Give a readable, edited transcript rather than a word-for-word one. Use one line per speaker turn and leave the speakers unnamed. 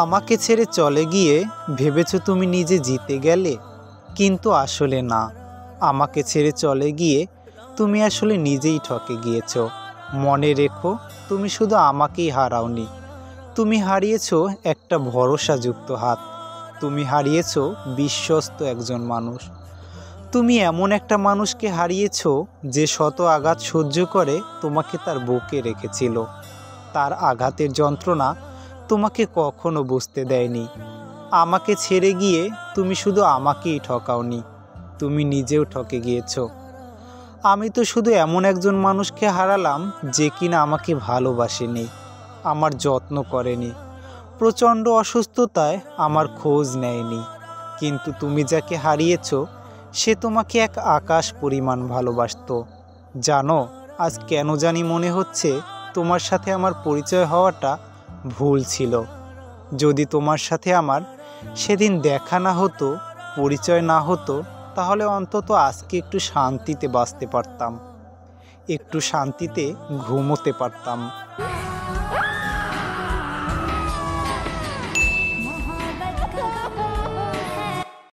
আমাকে ছেড়ে চলে গিয়ে ভেবেছো তুমি নিজে জিতে গেলে, কিন্তু আসলে না। আমাকে ছেড়ে চলে গিয়ে তুমি আসলে নিজেই ঠকে গিয়েছো। মনে রেখো, তুমি শুধু আমাকেই হারাওনি, তুমি হারিয়েছো একটা ভরসাযুক্ত হাত। তুমি হারিয়েছো বিশ্বস্ত একজন মানুষ। তুমি এমন একটা মানুষকে হারিয়েছো যে শত আঘাত সহ্য করে তোমাকে তার বুকে রেখেছিল। তার আঘাতের যন্ত্রণা তোমাকে কখনো বুঝতে দেয়নি। আমাকে ছেড়ে গিয়ে তুমি শুধু আমাকেই ঠকাওনি, তুমি নিজেও ঠকে গিয়েছো। আমি তো শুধু এমন একজন মানুষকে হারালাম যে কিনা আমাকে ভালোবাসেনি, আমার যত্ন করেনি, প্রচণ্ড অসুস্থতায় আমার খোঁজ নেয়নি। কিন্তু তুমি যাকে হারিয়েছো সে তোমাকে এক আকাশ পরিমাণ ভালোবাসতো। জানো, আজ কেন জানি মনে হচ্ছে তোমার সাথে আমার পরিচয় হওয়াটা ভুল ছিল। যদি তোমার সাথে আমার সেদিন দেখা না হতো, পরিচয় না হতো, তাহলে অন্তত আজকে একটু শান্তিতে বাঁচতে পারতাম, একটু শান্তিতে ঘুমোতে পারতাম।